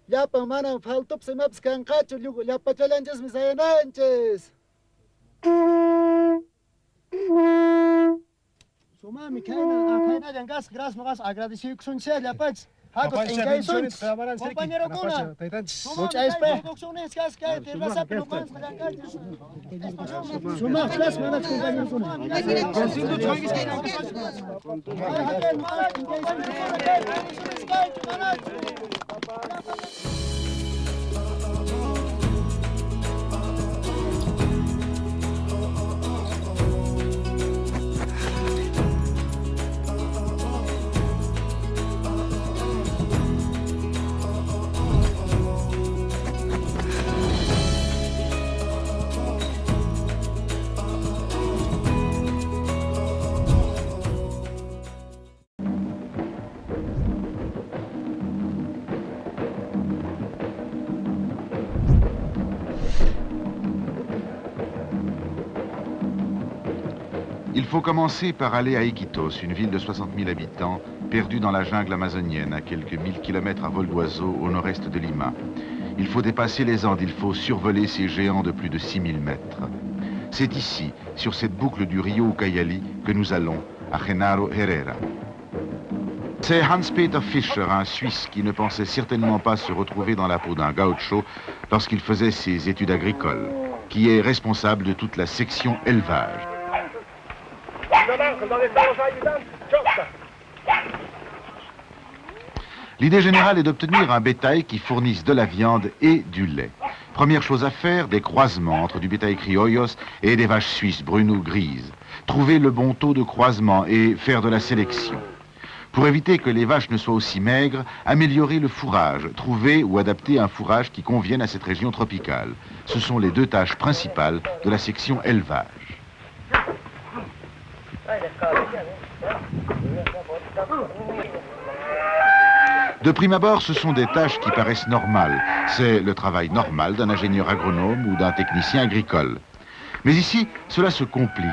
Llapa mana faltupsimapis kanqachu llapa chalanchis misayananchis. Sumami khayna yangas gras noqas agradecido kusunchis llapachis. Hakut inkaysunchis. Compañero kuna. Much'ayspe. Terrasapi noqas kanqachis. Sumaq gras mana compañero kuna. Il faut commencer par aller à Iquitos, une ville de 60 000 habitants, perdue dans la jungle amazonienne, à quelques 1000 kilomètres à vol d'oiseau au nord-est de Lima. Il faut dépasser les Andes, il faut survoler ces géants de plus de 6000 mètres. C'est ici, sur cette boucle du Rio Ucayali, que nous allons, à Genaro Herrera. C'est Hans-Peter Fischer, un Suisse qui ne pensait certainement pas se retrouver dans la peau d'un gaucho lorsqu'il faisait ses études agricoles, qui est responsable de toute la section élevage. L'idée générale est d'obtenir un bétail qui fournisse de la viande et du lait. Première chose à faire, des croisements entre du bétail criollos et des vaches suisses brunes ou grises. Trouver le bon taux de croisement et faire de la sélection. Pour éviter que les vaches ne soient aussi maigres, améliorer le fourrage, trouver ou adapter un fourrage qui convienne à cette région tropicale. Ce sont les deux tâches principales de la section élevage. De prime abord, ce sont des tâches qui paraissent normales. C'est le travail normal d'un ingénieur agronome ou d'un technicien agricole. Mais ici, cela se complique.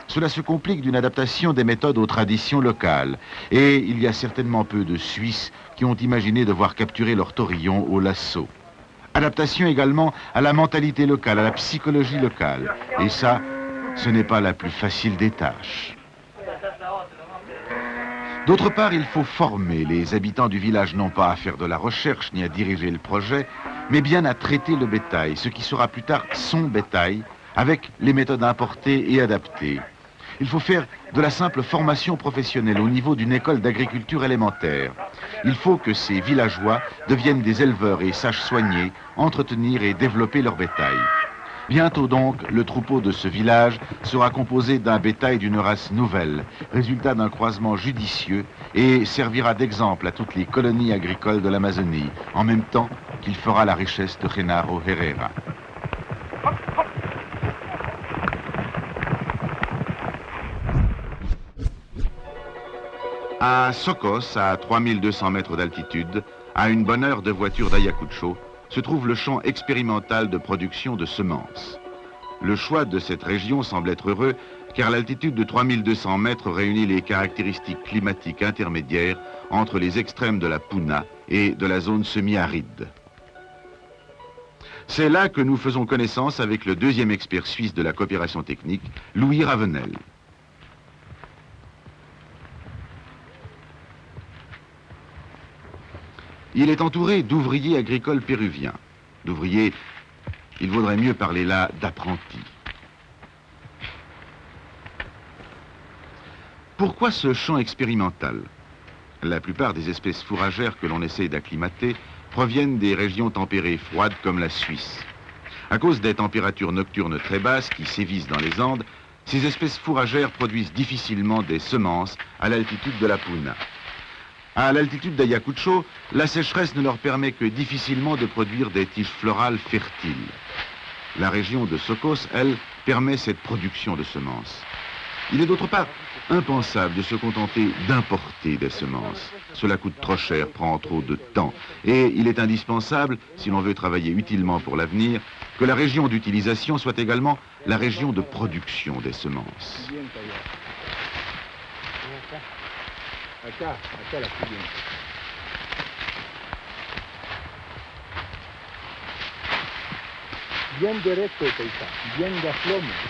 Cela se complique d'une adaptation des méthodes aux traditions locales. Et il y a certainement peu de Suisses qui ont imaginé devoir capturer leur taurillon au lasso. Adaptation également à la mentalité locale, à la psychologie locale. Et ça, ce n'est pas la plus facile des tâches. D'autre part, il faut former les habitants du village non pas à faire de la recherche ni à diriger le projet, mais bien à traiter le bétail, ce qui sera plus tard son bétail, avec les méthodes importées et adaptées. Il faut faire de la simple formation professionnelle au niveau d'une école d'agriculture élémentaire. Il faut que ces villageois deviennent des éleveurs et sachent soigner, entretenir et développer leur bétail. Bientôt donc, le troupeau de ce village sera composé d'un bétail d'une race nouvelle, résultat d'un croisement judicieux, et servira d'exemple à toutes les colonies agricoles de l'Amazonie, en même temps qu'il fera la richesse de Genaro Herrera. À Socos, à 3200 mètres d'altitude, à une bonne heure de voiture d'Ayacucho, se trouve le champ expérimental de production de semences. Le choix de cette région semble être heureux car l'altitude de 3200 mètres réunit les caractéristiques climatiques intermédiaires entre les extrêmes de la Puna et de la zone semi-aride. C'est là que nous faisons connaissance avec le deuxième expert suisse de la coopération technique, Louis Ravenel. Il est entouré d'ouvriers agricoles péruviens. D'ouvriers, il vaudrait mieux parler là d'apprentis. Pourquoi ce champ expérimental? La plupart des espèces fourragères que l'on essaie d'acclimater proviennent des régions tempérées froides comme la Suisse. À cause des températures nocturnes très basses qui sévissent dans les Andes, ces espèces fourragères produisent difficilement des semences à l'altitude de la Puna. À l'altitude d'Ayacucho, la sécheresse ne leur permet que difficilement de produire des tiges florales fertiles. La région de Socos, elle, permet cette production de semences. Il est d'autre part impensable de se contenter d'importer des semences. Cela coûte trop cher, prend trop de temps. Et il est indispensable, si l'on veut travailler utilement pour l'avenir, que la région d'utilisation soit également la région de production des semences. bien derecho el paisaje, bien de aplomo.